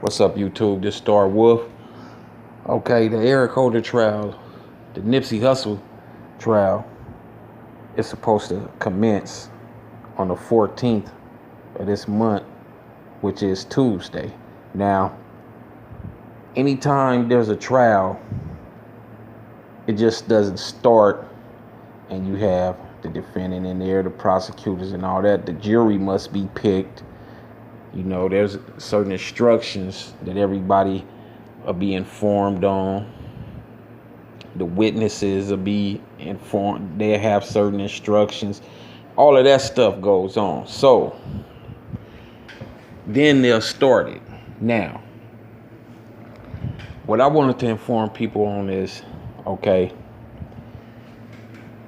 What's up, YouTube? This Starwolf. Okay, the Eric Holder trial, the Nipsey Hussle trial, is supposed to commence on the 14th of this month, which is Tuesday. Now, anytime there's a trial, it just doesn't start and you have the defendant in there, the prosecutors and all that. The jury must be picked. You know, there's certain instructions that everybody will be informed on. The witnesses will be informed. They have certain instructions. All of that stuff goes on. So then they'll start it. Now, what I wanted to inform people on is, okay,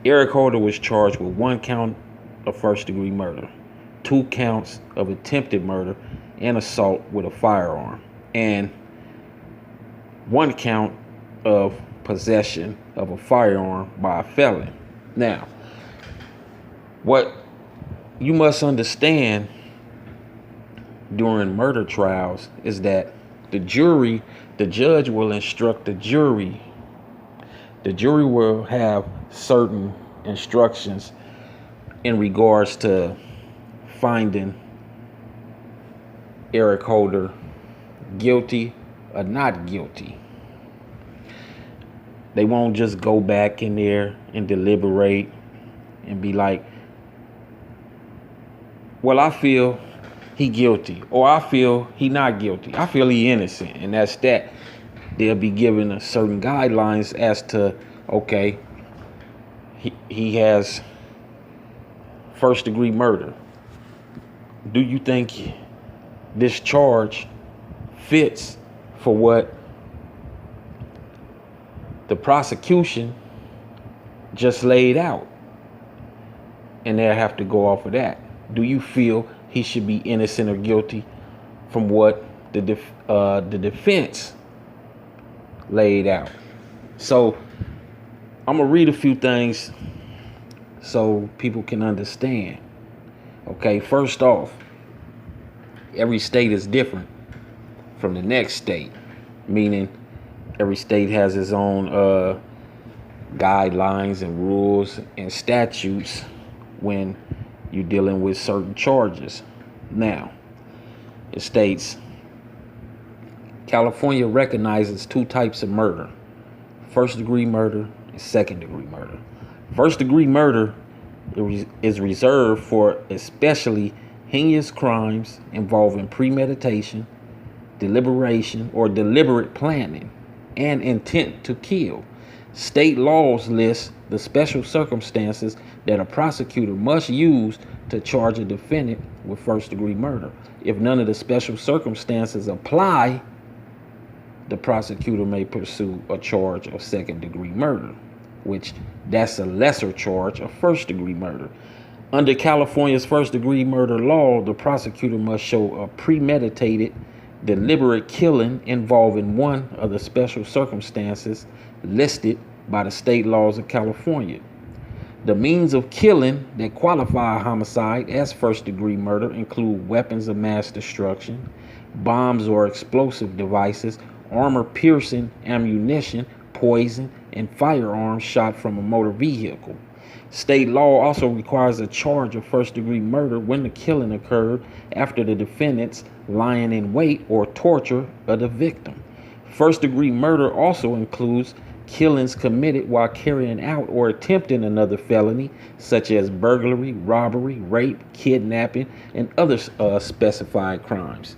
Eric Holder was charged with 1 count of first-degree murder, 2 counts of attempted murder and assault with a firearm, and 1 count of possession of a firearm by a felon. Now, what you must understand during murder trials is that the judge will instruct the jury. The jury will have certain instructions in regards to finding Eric Holder guilty or not guilty. They won't just go back in there and deliberate and be like, well, I feel he guilty, or I feel he not guilty. I feel he innocent, and that's that. They'll be given a certain guidelines as to, okay, he has first-degree murder. Do you think this charge fits for what the prosecution just laid out? And they'll have to go off of that. Do you feel he should be innocent or guilty from what the defense laid out? So I'm gonna read a few things so people can understand. Okay, first off, every state is different from the next state, meaning every state has its own guidelines and rules and statutes when you're dealing with certain charges. Now, it states, California recognizes 2 types of murder: first-degree murder and second-degree murder. First-degree murder is reserved for especially heinous crimes involving premeditation, deliberation, or deliberate planning, and intent to kill. State laws list the special circumstances that a prosecutor must use to charge a defendant with first-degree murder. If none of the special circumstances apply, the prosecutor may pursue a charge of second-degree murder, which that's a lesser charge of first-degree murder. Under California's first-degree murder law, the prosecutor must show a premeditated, deliberate killing involving one of the special circumstances listed by the state laws of California. The means of killing that qualify a homicide as first-degree murder include weapons of mass destruction, bombs or explosive devices, armor-piercing ammunition, poison, and firearms shot from a motor vehicle. State law also requires a charge of first-degree murder when the killing occurred after the defendant's lying in wait or torture of the victim. First-degree murder also includes killings committed while carrying out or attempting another felony, such as burglary, robbery, rape, kidnapping, and other specified crimes.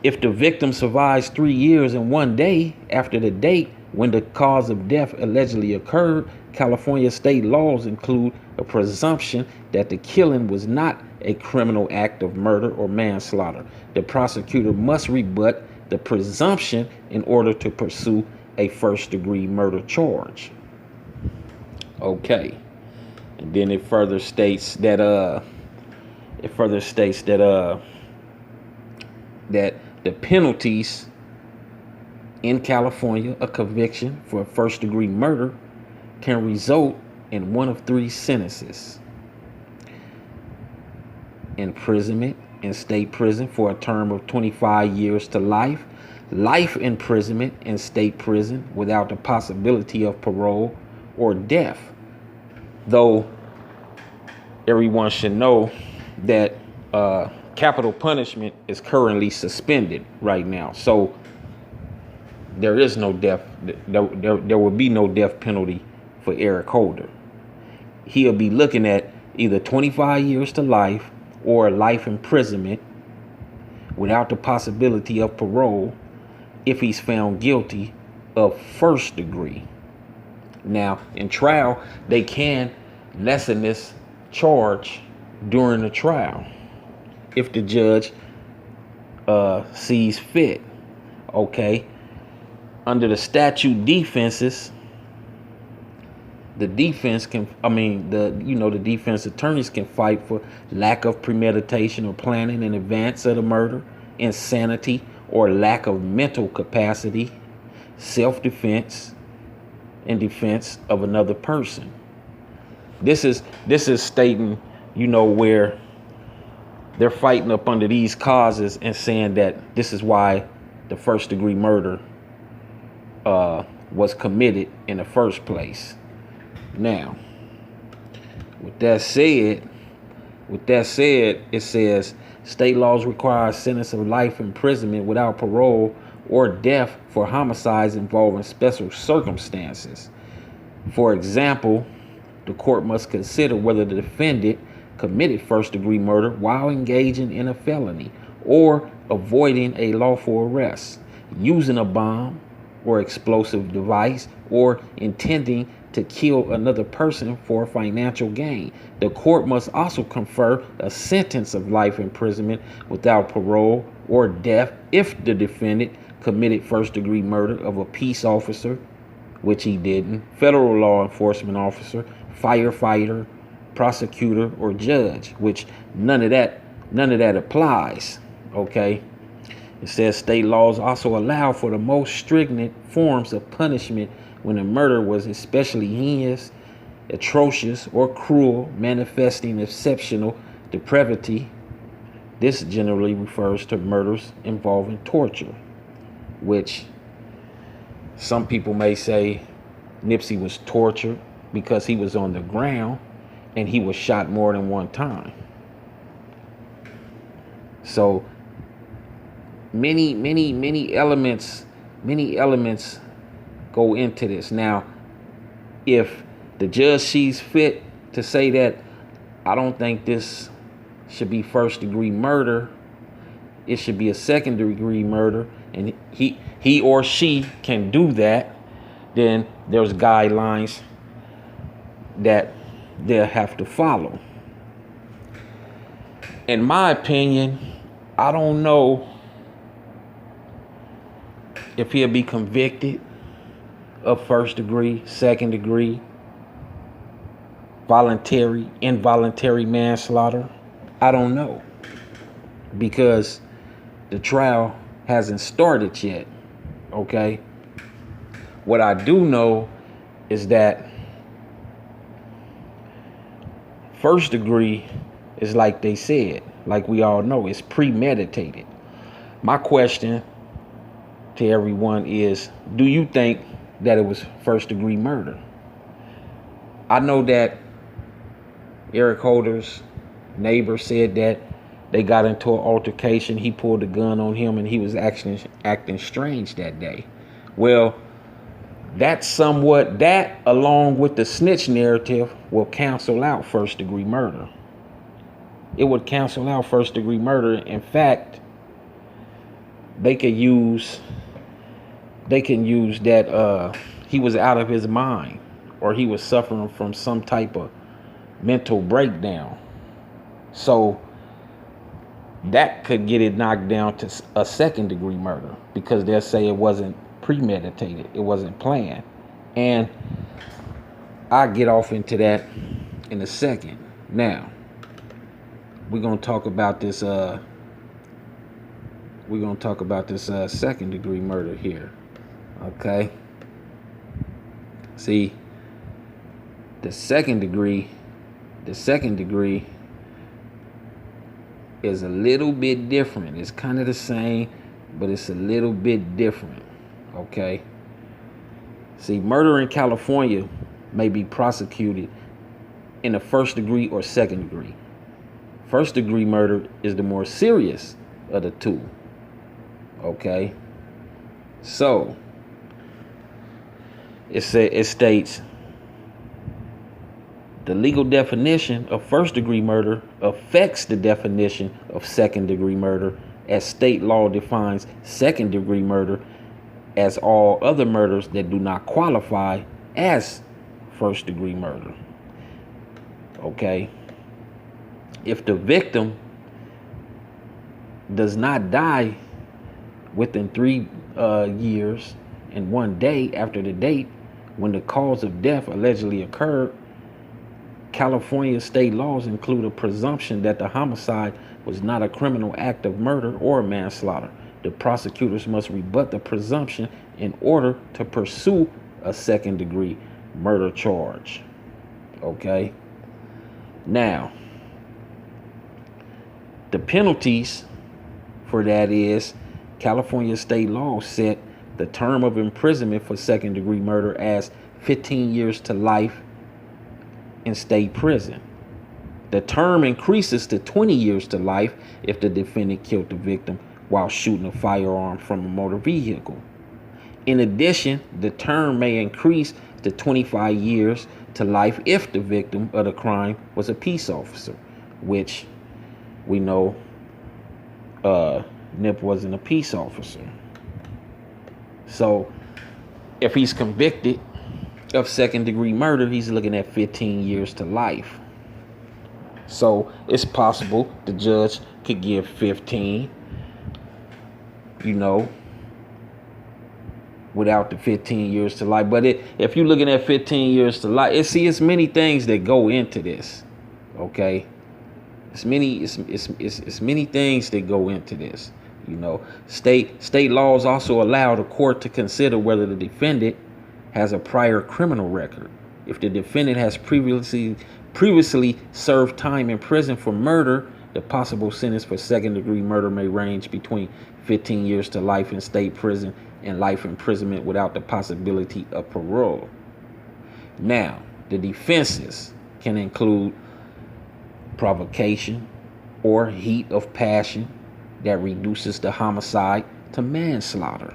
If the victim survives 3 years and 1 day after the date when the cause of death allegedly occurred, California state laws include a presumption that the killing was not a criminal act of murder or manslaughter. The prosecutor must rebut the presumption in order to pursue a first-degree murder charge. Okay, and then it further states that that the penalties in California, a conviction for first-degree murder can result in one of 3 sentences: imprisonment in state prison for a term of 25 years to life, life imprisonment in state prison without the possibility of parole, or death. Though everyone should know that capital punishment is currently suspended right now. So there is no death. There will be no death penalty for Eric Holder. He'll be looking at either 25 years to life or life imprisonment without the possibility of parole if he's found guilty of first degree. Now, in trial, they can lessen this charge during the trial if the judge sees fit. Okay. Under the statute defenses, the defense can, the defense attorneys can fight for lack of premeditation or planning in advance of the murder, insanity or lack of mental capacity, self-defense, and defense of another person. This is stating, where they're fighting up under these causes and saying that this is why the first degree murder was committed in the first place. Now, with that said, it says state laws require a sentence of life imprisonment without parole or death for homicides involving special circumstances. For example, the court must consider whether the defendant committed first-degree murder while engaging in a felony or avoiding a lawful arrest, using a bomb or explosive device, or intending to kill another person for financial gain. The court must also confer a sentence of life imprisonment without parole or death if the defendant committed first-degree murder of a peace officer, which he didn't, federal law enforcement officer, firefighter, prosecutor, or judge, which none of that applies. Okay. It says state laws also allow for the most stringent forms of punishment when a murder was especially heinous, atrocious, or cruel, manifesting exceptional depravity. This generally refers to murders involving torture, which some people may say Nipsey was tortured because he was on the ground and he was shot more than one time. So many elements go into this. Now, if the judge sees fit to say that I don't think this should be first degree murder, it should be a second degree murder, and he or she can do that, then there's guidelines that they'll have to follow. In my opinion, I don't know if he'll be convicted of first degree, second degree, voluntary, involuntary manslaughter. I don't know, because the trial hasn't started yet. Okay. What I do know is that first degree is, like they said, like we all know, it's premeditated. My question to everyone is, do you think that it was first degree murder? I know that Eric Holder's neighbor said that they got into an altercation. He pulled a gun on him and he was actually acting strange that day. Well, that along with the snitch narrative will cancel out first degree murder. It would cancel out first degree murder. In fact, they can use that he was out of his mind, or he was suffering from some type of mental breakdown. So that could get it knocked down to a second degree murder, because they'll say it wasn't premeditated, it wasn't planned. And I'll get off into that in a second. Now, we're gonna talk about this second degree murder here. Okay. See, the second degree is a little bit different. It's kind of the same, but it's a little bit different. Okay? See, murder in California may be prosecuted in the first degree or second degree. First degree murder is the more serious of the two. Okay? So, it states the legal definition of first degree murder affects the definition of second degree murder, as state law defines second degree murder as all other murders that do not qualify as first degree murder. Okay? If the victim does not die within 3 years and 1 day after the date when the cause of death allegedly occurred, California state laws include a presumption that the homicide was not a criminal act of murder or manslaughter. The prosecutors must rebut the presumption in order to pursue a second degree murder charge. Okay? Now, the penalties for that is California state law set the term of imprisonment for second degree murder as 15 years to life in state prison. The term increases to 20 years to life if the defendant killed the victim while shooting a firearm from a motor vehicle. In addition, the term may increase to 25 years to life if the victim of the crime was a peace officer, which we know Nip wasn't a peace officer. So if he's convicted of second degree murder, he's looking at 15 years to life. So it's possible the judge could give 15, without the 15 years to life. But if you're looking at 15 years to life, it's many things that go into this. Okay? It's many things that go into this. State laws also allow the court to consider whether the defendant has a prior criminal record. If the defendant has previously served time in prison for murder, the possible sentence for second degree murder may range between 15 years to life in state prison and life imprisonment without the possibility of parole. Now, the defenses can include provocation or heat of passion that reduces the homicide to manslaughter.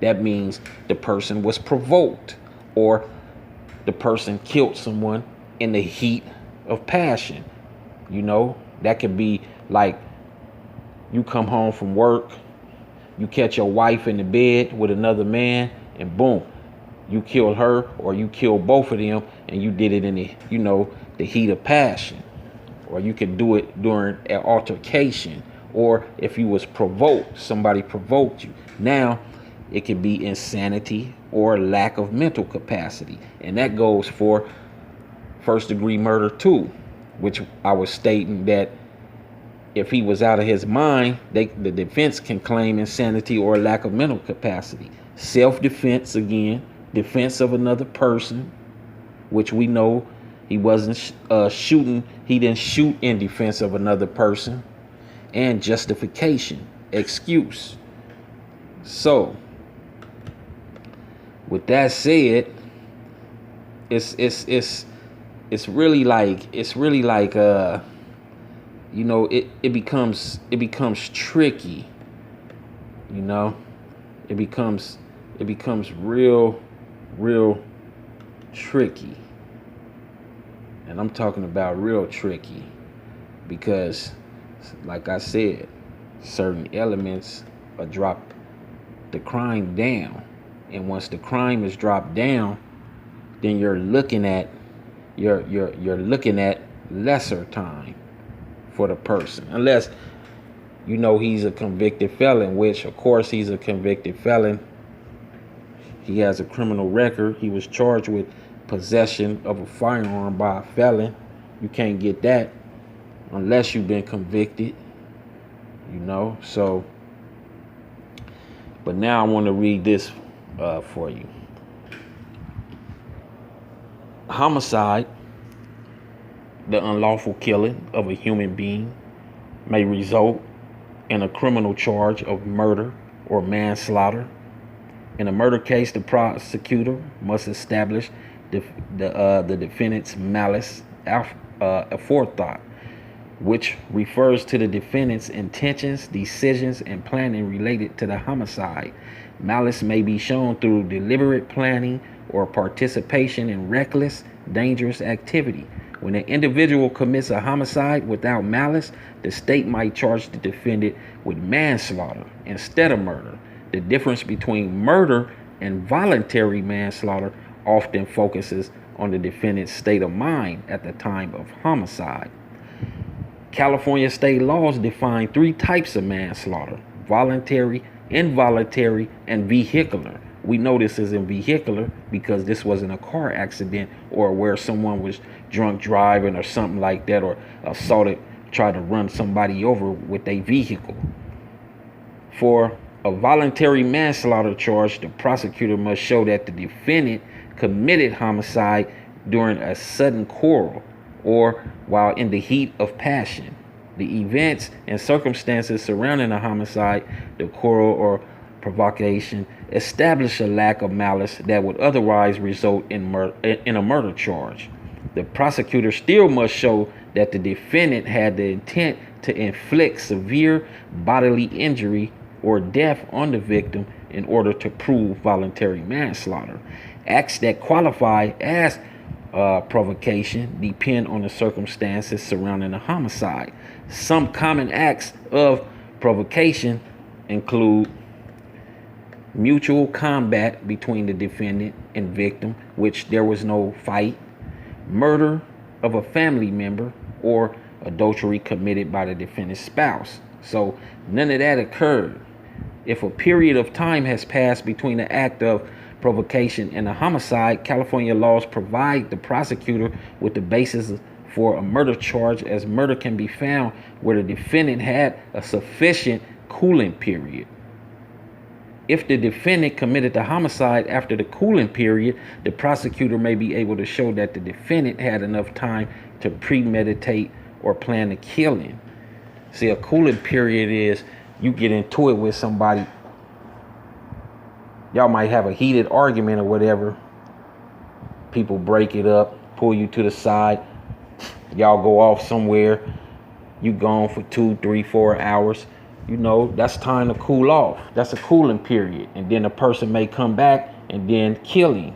That means the person was provoked or the person killed someone in the heat of passion. That could be like you come home from work, you catch your wife in the bed with another man, and boom, you killed her or you killed both of them, and you did it in the heat of passion. Or you could do it during an altercation, or if you was provoked, somebody provoked you. Now, it could be insanity or lack of mental capacity. And that goes for first degree murder too, which I was stating that if he was out of his mind, the defense can claim insanity or lack of mental capacity. Self-defense, again, defense of another person, which we know he wasn't shooting. He didn't shoot in defense of another person. And justification, excuse. So, with that said, it's really like it becomes tricky. It becomes real tricky. And I'm talking about real tricky because, like I said, certain elements are drop the crime down. And once the crime is dropped down, then you're looking at lesser time for the person. Unless he's a convicted felon, which of course he's a convicted felon. He has a criminal record. He was charged with possession of a firearm by a felon. You can't get that unless you've been convicted. So, but now I want to read this for you. Homicide, the unlawful killing of a human being, may result in a criminal charge of murder or manslaughter. In a murder case, the prosecutor must establish the defendant's malice aforethought, which refers to the defendant's intentions, decisions, and planning related to the homicide. Malice may be shown through deliberate planning or participation in reckless, dangerous activity. When an individual commits a homicide without malice, the state might charge the defendant with manslaughter instead of murder. The difference between murder and voluntary manslaughter often focuses on the defendant's state of mind at the time of homicide. California state laws define 3 types of manslaughter: voluntary, involuntary, and vehicular. We know this is in vehicular because this wasn't a car accident or where someone was drunk driving or something like that, or assaulted, tried to run somebody over with a vehicle. For a voluntary manslaughter charge, the prosecutor must show that the defendant committed homicide during a sudden quarrel or while in the heat of passion. The events and circumstances surrounding a homicide, the quarrel or provocation, establish a lack of malice that would otherwise result in a murder charge. The prosecutor still must show that the defendant had the intent to inflict severe bodily injury or death on the victim in order to prove voluntary manslaughter. Acts that qualify as provocation depend on the circumstances surrounding a homicide. Some common acts of provocation include mutual combat between the defendant and victim, which there was no fight, murder of a family member, or adultery committed by the defendant's spouse. So none of that occurred. If a period of time has passed between the act of provocation and a homicide, California laws provide the prosecutor with the basis for a murder charge, as murder can be found where the defendant had a sufficient cooling period. If the defendant committed the homicide after the cooling period, the prosecutor may be able to show that the defendant had enough time to premeditate or plan the killing. See, a cooling period is you get into it with somebody, y'all might have a heated argument or whatever, people break it up, pull you to the side, y'all go off somewhere, you gone for 2, 3, 4 hours. You know, that's time to cool off. That's a cooling period. And then a person may come back and then kill him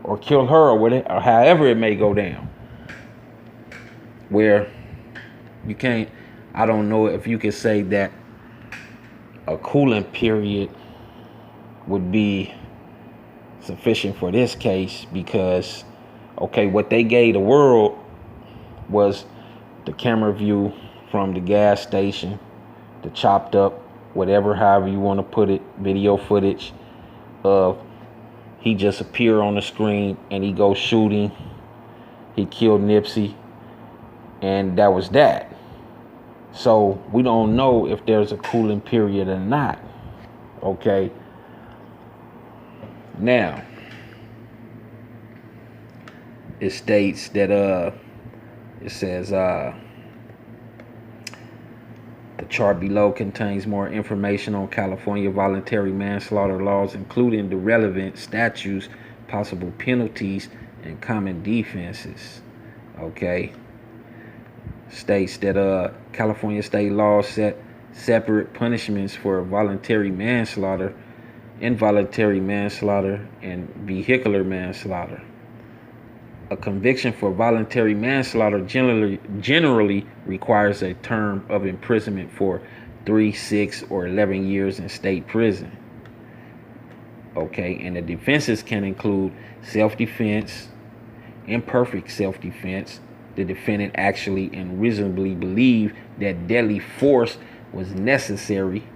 or kill her or whatever, or however it may go down. Where you can't, I don't know if you could say that a cooling period would be sufficient for this case because, okay, what they gave the world was the camera view from the gas station, the chopped up, whatever, however you want to put it, video footage of he just appeared on the screen and he goes shooting. He killed Nipsey, and that was that. So we don't know if there's a cooling period or not. Okay. Now, it states that it says the chart below contains more information on California voluntary manslaughter laws, including the relevant statutes, possible penalties, and common defenses. Okay. States that California state laws set separate punishments for voluntary manslaughter, involuntary manslaughter, and vehicular manslaughter. A conviction for voluntary manslaughter generally requires a term of imprisonment for 3, 6, or 11 years in state prison. Okay, and the defenses can include self-defense, imperfect self-defense. The defendant actually and reasonably believed that deadly force was necessary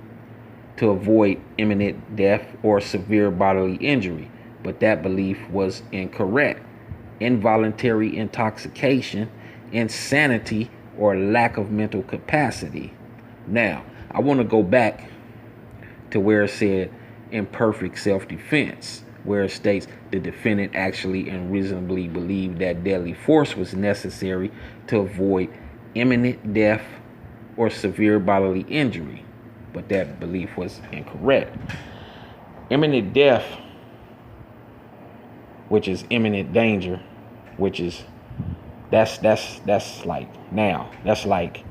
to avoid imminent death or severe bodily injury, but that belief was incorrect. Involuntary intoxication, insanity, or lack of mental capacity. Now, I want to go back to where it said imperfect self-defense, where it states the defendant actually and reasonably believed that deadly force was necessary to avoid imminent death or severe bodily injury, but that belief was incorrect. Imminent death, which is imminent danger, which is that's like now. That's like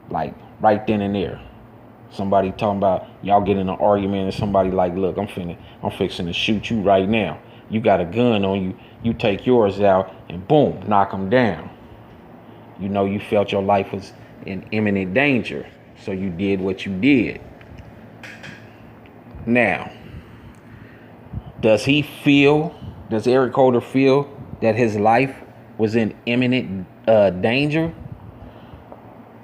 right then and there. Somebody talking about y'all get in an argument and somebody like, look, I'm fixing to shoot you right now. You got a gun on you. You take yours out and boom, knock them down. You know, you felt your life was in imminent danger, so you did what you did. Now, does Eric Holder feel that his life was in imminent danger?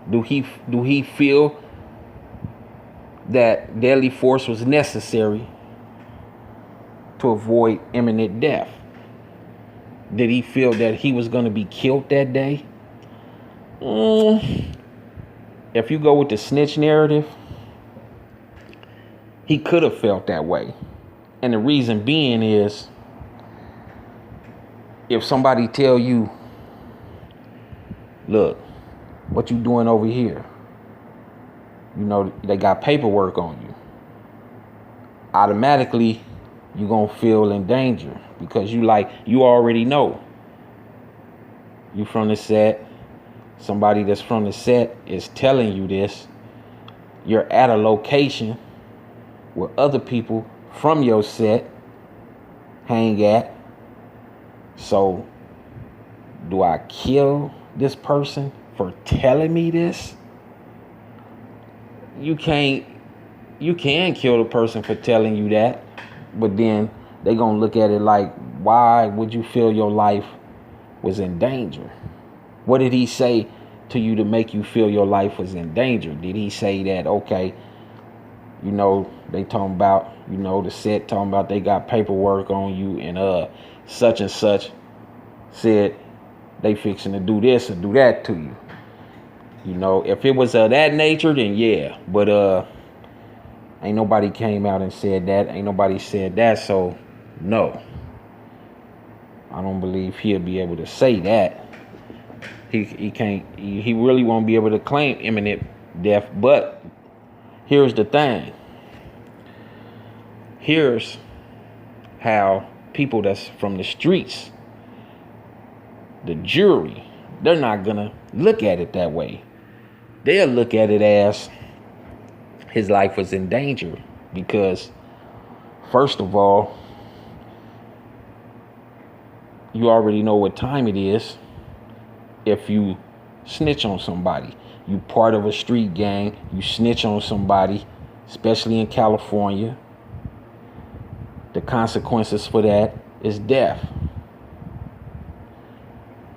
Do he feel that deadly force was necessary to avoid imminent death? Did he feel that he was going to be killed that day? If you go with the snitch narrative, he could have felt that way. And the reason being is, if somebody tell you, look, what you doing over here? You know, they got paperwork on you. Automatically, you're going to feel in danger because you already know. You from the set. Somebody that's from the set is telling you this. You're at a location where other people from your set hang at. So, do I kill this person for telling me this? You can kill the person for telling you that, but then they gonna look at it like, why would you feel your life was in danger? What did he say to you to make you feel your life was in danger? Did he say that, okay, you know, they talking about, you know, the set talking about they got paperwork on you and such and such said they fixing to do this or do that to you? You know, if it was of that nature, then yeah. But ain't nobody came out and said that. Ain't nobody said that. So no, I don't believe he'll be able to say that. He can't. He really won't be able to claim imminent death. But here's the thing. Here's how people that's from the streets, the jury, they're not gonna look at it that way. They'll look at it as his life was in danger because, first of all, you already know what time it is. If you snitch on somebody, you part of a street gang, you snitch on somebody, especially in California, the consequences for that is death.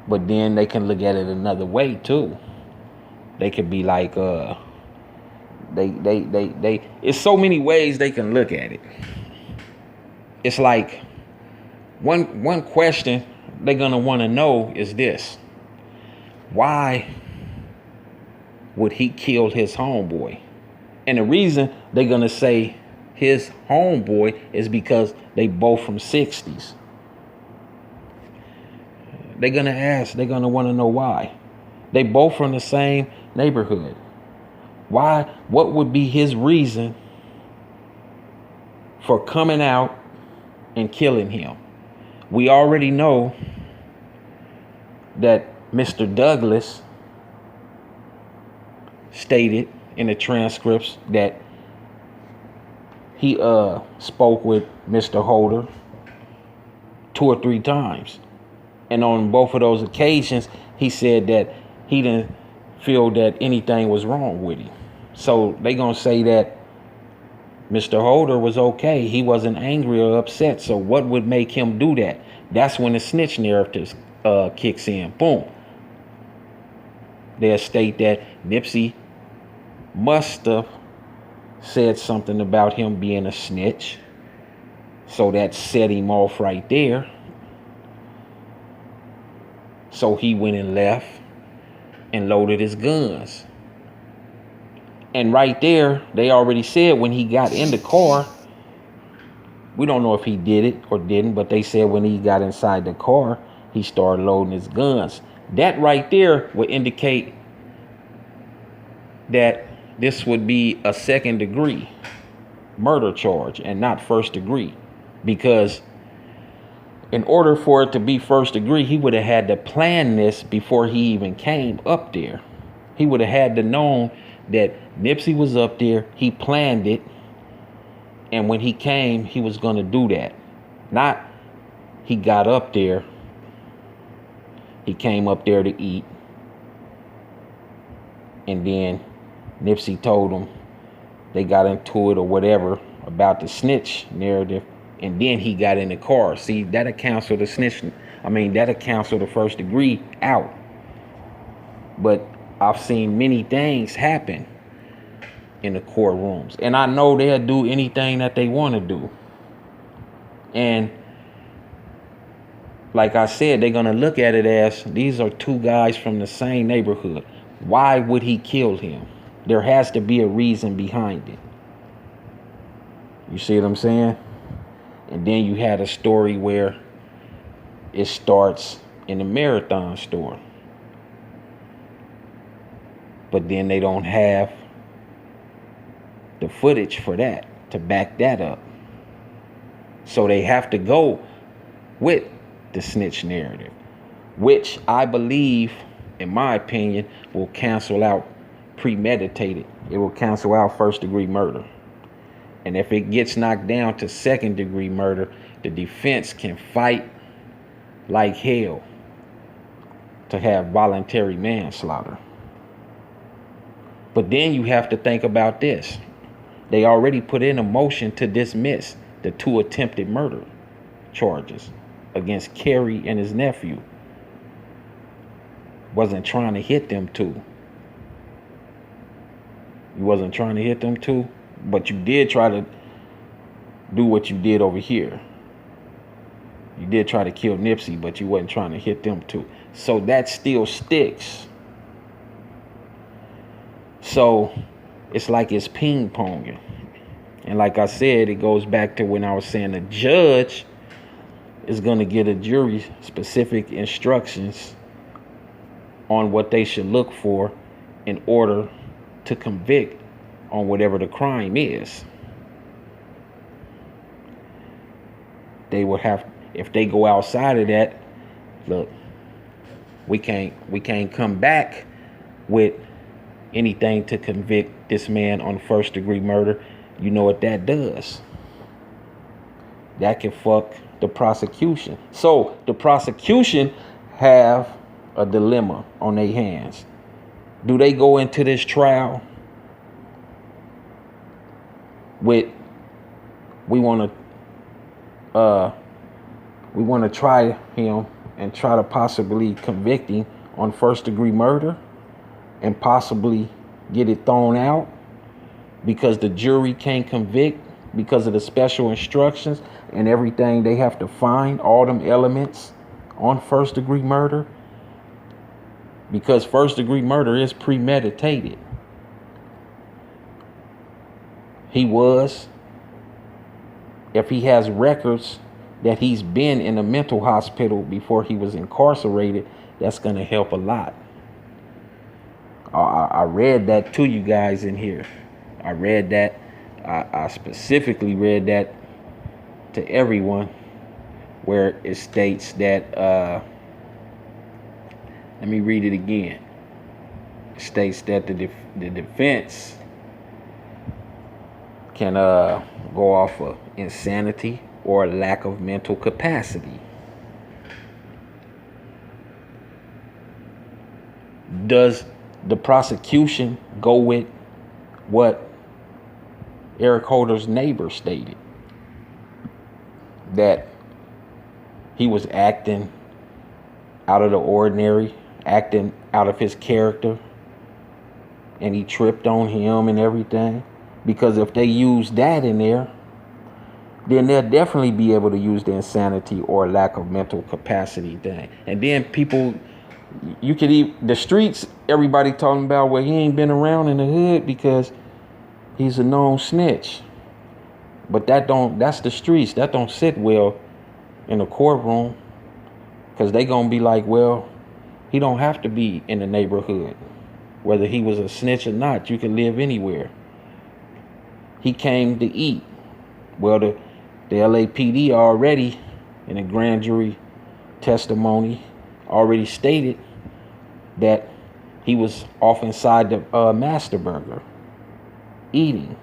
But then they can look at it another way too. They could be like, it's so many ways they can look at it. It's like one question they're gonna want to know is this: why would he kill his homeboy? And the reason they're gonna say his homeboy is because they both from 60s. They're gonna want to know why. They both from the same neighborhood. Why? What would be his reason for coming out and killing him? We already know that Mr. Douglas stated in the transcripts that he spoke with Mr. Holder 2 or 3 times. And on both of those occasions, he said that he didn't feel that anything was wrong with him. So they gonna say that Mr. Holder was okay. He wasn't angry or upset. So what would make him do that? That's when the snitch narrative kicks in. Boom. They'll state that Nipsey must have said something about him being a snitch. So that set him off right there. So he went and left and loaded his guns. And right there, they already said when he got in the car, we don't know if he did it or didn't, but they said when he got inside the car, he started loading his guns. That right there would indicate that this would be a second degree murder charge and not first degree, because in order for it to be first degree, he would have had to plan this before he even came up there. He would have had to know that Nipsey was up there. He planned it. And when he came, he was going to do that. Not he got up there. He came up there to eat. And then Nipsey told him they got into it or whatever about the snitch narrative. And then he got in the car. See, that accounts for the snitch. That accounts for the first degree out. But I've seen many things happen in the courtrooms. And I know they'll do anything that they want to do. And like I said, they're going to look at it as these are two guys from the same neighborhood. Why would he kill him? There has to be a reason behind it. You see what I'm saying? And then you had a story where it starts in the Marathon store. But then they don't have the footage for that to back that up. So they have to go with the snitch narrative, which I believe, in my opinion, will cancel out premeditated. It will cancel out first degree murder. And if it gets knocked down to second degree murder, the defense can fight like hell to have voluntary manslaughter. But then you have to think about this. They already put in a motion to dismiss the 2 attempted murder charges against Kerry and his nephew. Wasn't trying to hit them 2. You wasn't trying to hit them 2, but you did try to do what you did over here. You did try to kill Nipsey, but you wasn't trying to hit them 2. So that still sticks. So it's like it's ping ponging. And like I said, it goes back to when I was saying the judge is going to get a jury specific instructions on what they should look for in order to convict on whatever the crime is. They would have, if they go outside of that, look, we can't come back with anything to convict this man on first degree murder. You know what that does? That can fuck the prosecution. So the prosecution have a dilemma on their hands. Do they go into this trial with we want to try him and try to possibly convict him on first degree murder and possibly get it thrown out because the jury can't convict because of the special instructions and everything they have to find, all them elements on first degree murder? Because first degree murder is premeditated. He was, if he has records that he's been in a mental hospital before he was incarcerated, that's going to help a lot. I read that to you guys in here. I read that. I specifically read that to everyone where it states that, let me read it again. It states that the defense can go off of insanity or a lack of mental capacity. Does the prosecution go with what Eric Holder's neighbor stated? That he was acting out of the ordinary, acting out of his character, and he tripped on him and everything? Because if they use that in there, then they'll definitely be able to use the insanity or lack of mental capacity thing. And then people, you could even, the streets, everybody talking about, well, he ain't been around in the hood because he's a known snitch. But that's the streets. That don't sit well in the courtroom, because they gonna be like, well, he don't have to be in the neighborhood. Whether he was a snitch or not, you can live anywhere. He came to eat. Well, the LAPD already, in a grand jury testimony, already stated that he was off inside the Master Burger eating.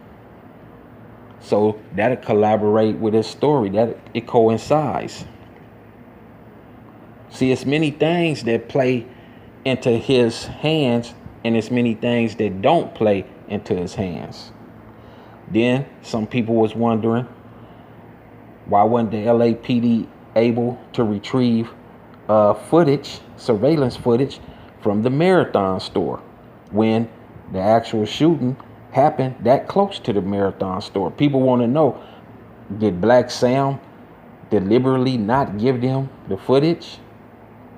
So that'll collaborate with his story. That it coincides. See, it's many things that play into his hands, and it's many things that don't play into his hands. Then some people was wondering, why wasn't the LAPD able to retrieve surveillance footage from the Marathon store when the actual shooting happened that close to the Marathon store? People want to know, did Black Sam deliberately not give them the footage?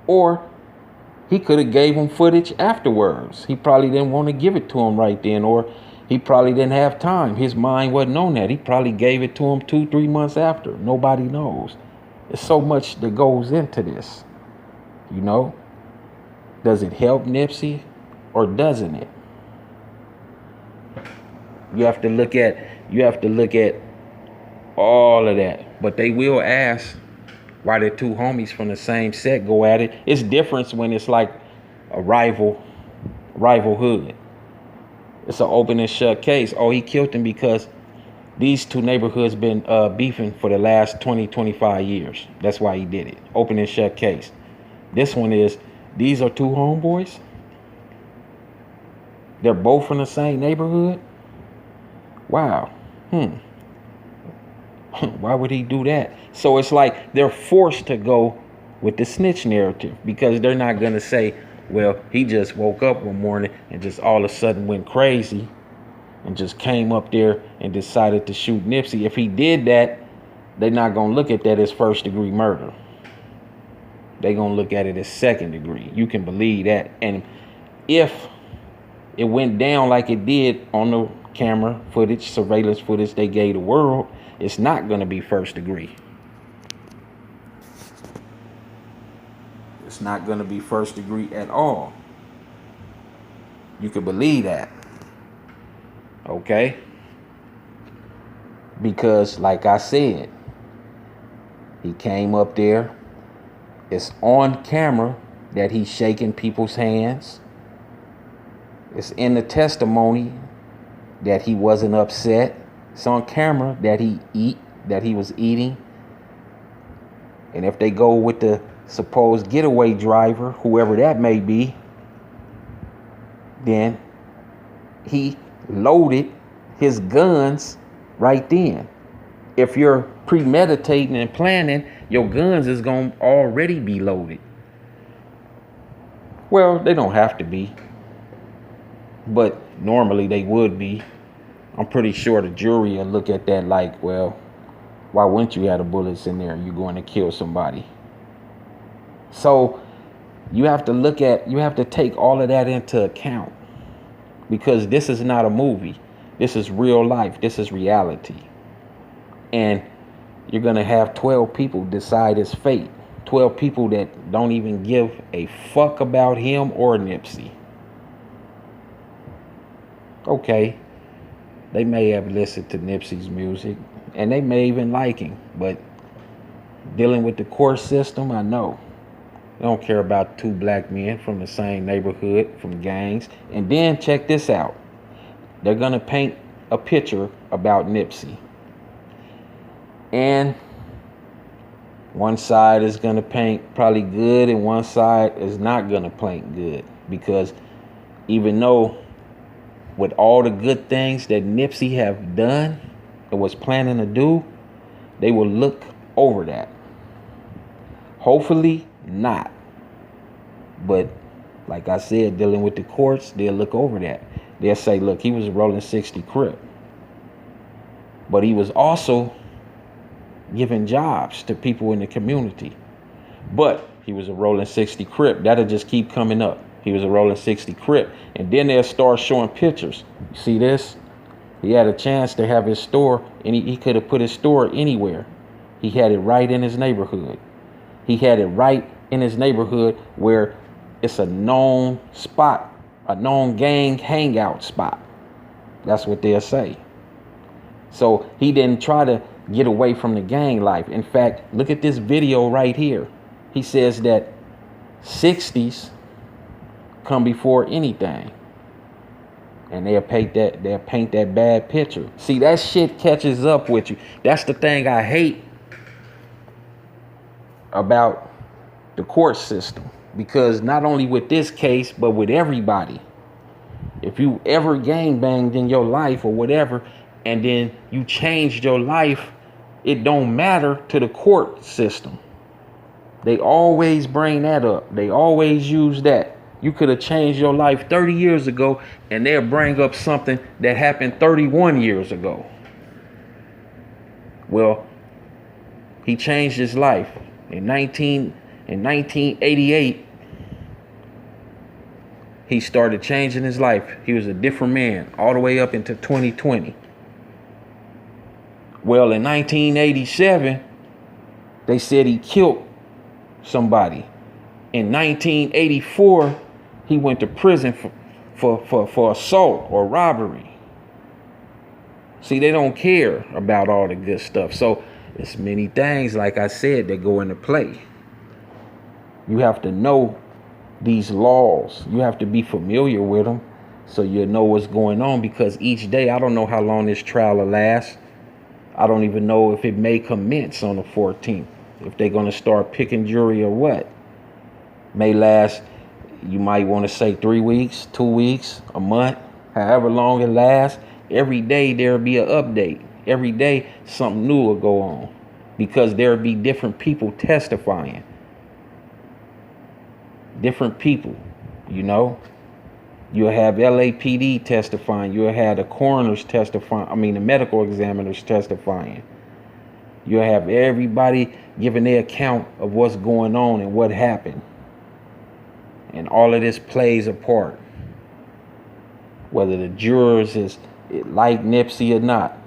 Or he could have gave them footage afterwards. He probably didn't want to give it to him right then, or he probably didn't have time. His mind wasn't on that. He probably gave it to him 2-3 months after. Nobody knows. There's so much that goes into this. You know? Does it help Nipsey or doesn't it? You have to look at all of that. But they will ask why the two homies from the same set go at it. It's different when it's like a rivalhood. It's an open and shut case. Oh, he killed him because these two neighborhoods been beefing for the last 20-25 years. That's why he did it. Open and shut case. This one is, these are two homeboys. They're both from the same neighborhood. Wow. Why would he do that? So it's like they're forced to go with the snitch narrative, because they're not going to say, well, he just woke up one morning and just all of a sudden went crazy and just came up there and decided to shoot Nipsey. If he did that, they're not going to look at that as first degree murder. They're going to look at it as second degree. You can believe that. And if it went down like it did on the camera footage, surveillance footage they gave the world, it's not going to be first degree. It's not going to be first degree at all. You can believe that. Okay? Because like I said, he came up there. It's on camera that he's shaking people's hands. It's in the testimony that he wasn't upset. It's on camera that he was eating. And if they go with the supposed getaway driver, whoever that may be, then he loaded his guns right then. If you're premeditating and planning, your guns is going to already be loaded. Well, they don't have to be, but normally they would be. I'm pretty sure the jury will look at that like, well, why wouldn't you have the bullets in there? You're going to kill somebody. So you have to take all of that into account, because this is not a movie. This is real life. This is reality. And you're going to have 12 people decide his fate. 12 people that don't even give a fuck about him or Nipsey. Okay, they may have listened to Nipsey's music, and they may even like him, but dealing with the court system, I know. They don't care about two black men from the same neighborhood, from gangs. And then check this out. They're going to paint a picture about Nipsey. And one side is going to paint probably good, and one side is not going to paint good. Because even though with all the good things that Nipsey have done and was planning to do, they will look over that. Hopefully not. But like I said, dealing with the courts, they'll look over that. They'll say, look, he was a rolling 60 Crip. But he was also giving jobs to people in the community. But he was a rolling 60 Crip. That'll just keep coming up. He was a rolling 60 Crip. And then they'll start showing pictures. You see this? He had a chance to have his store, and he could have put his store anywhere. He had it right in his neighborhood. He had it right in his neighborhood where it's a known spot a known gang hangout spot. That's what they'll say. So he didn't try to get away from the gang life. In fact, look at this video right here. He says that 60s come before anything. And they'll paint that bad picture. See, that shit catches up with you. That's the thing I hate about the court system. Because not only with this case, but with everybody. If you ever gangbanged in your life or whatever, and then you changed your life, it don't matter to the court system. They always bring that up. They always use that. You could have changed your life 30 years ago, and they'll bring up something that happened 31 years ago. Well, he changed his life. In 1988, he started changing his life. He was a different man all the way up into 2020. Well, in 1987, they said he killed somebody. In 1984, he went to prison for assault or robbery. See, they don't care about all the good stuff. So it's many things, like I said, that go into play. You have to know these laws. You have to be familiar with them so you'll know what's going on, because each day, I don't know how long this trial will last. I don't even know if it may commence on the 14th, if they're going to start picking jury or what. May last, you might want to say 3 weeks, 2 weeks, a month, however long it lasts. Every day there'll be an update. Every day something new will go on, because there'll be different people testifying. Different people, you know. You'll have LAPD testifying. You'll have the coroners testifying. The medical examiners testifying. You'll have everybody giving their account of what's going on and what happened. And all of this plays a part. Whether the jurors is like Nipsey or not.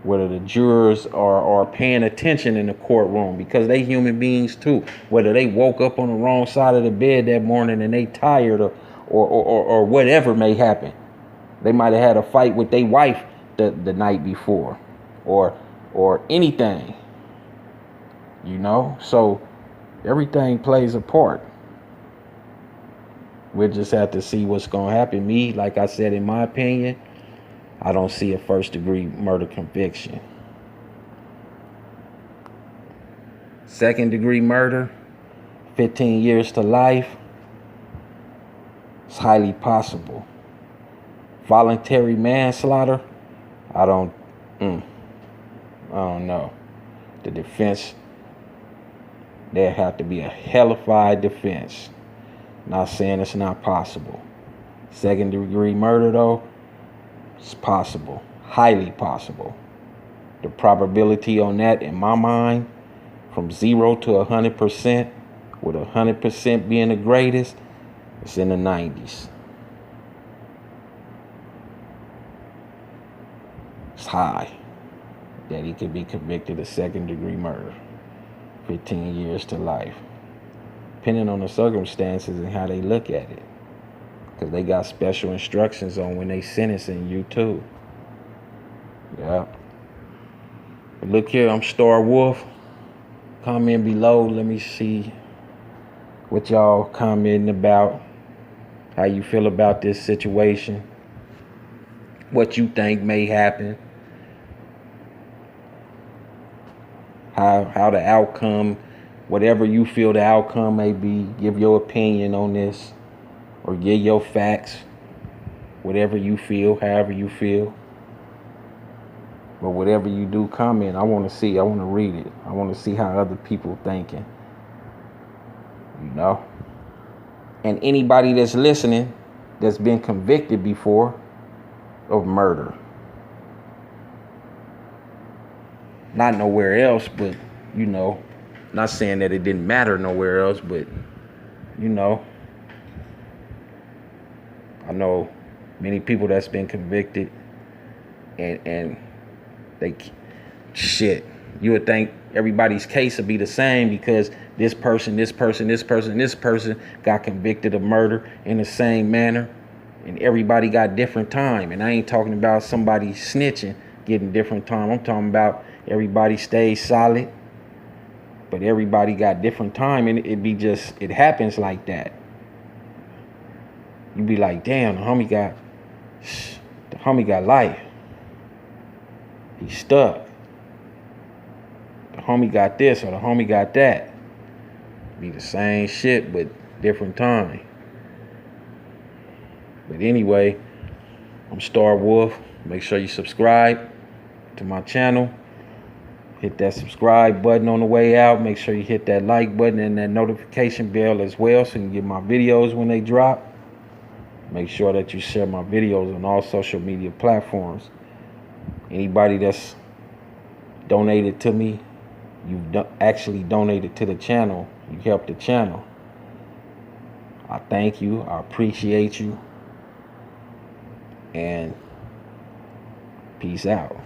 Whether the jurors are paying attention in the courtroom, because they human beings too. Whether they woke up on the wrong side of the bed that morning and they tired, or whatever may happen. They might have had a fight with their wife the night before, or anything, you know. So everything plays a part. We'll just have to see what's gonna happen. Me, like I said, in my opinion, I don't see a first-degree murder conviction. Second-degree murder, 15 years to life. It's highly possible. Voluntary manslaughter, I don't know. The defense, there have to be a hellified defense. Not saying it's not possible. Second-degree murder, though, it's possible, highly possible. The probability on that, in my mind, from 0 to 100%, with 100% being the greatest, it's in the 90s. It's high that he could be convicted of second-degree murder, 15 years to life, depending on the circumstances and how they look at it. Because they got special instructions on when they sentencing you too. Yeah. But look here, I'm Starwolf. Comment below. Let me see what y'all commenting about. How you feel about this situation. What you think may happen. How the outcome, whatever you feel the outcome may be, give your opinion on this. Or give your facts, whatever you feel, however you feel. But whatever you do, comment. I want to see. I want to read it. I want to see how other people thinking. You know? And anybody that's listening that's been convicted before of murder. Not nowhere else, but, you know, not saying that it didn't matter nowhere else, but, you know, I know many people that's been convicted, and they, shit, you would think everybody's case would be the same, because this person got convicted of murder in the same manner. And everybody got different time. And I ain't talking about somebody snitching, getting different time. I'm talking about everybody stays solid, but everybody got different time, and it happens like that. You be like, damn, the homie got life. He's stuck. The homie got this or the homie got that. Be the same shit, but different time. But anyway, I'm Starwolf. Make sure you subscribe to my channel. Hit that subscribe button on the way out. Make sure you hit that like button and that notification bell as well, so you can get my videos when they drop. Make sure that you share my videos on all social media platforms. Anybody that's donated to me, you've actually donated to the channel. You helped the channel. I thank you. I appreciate you. And peace out.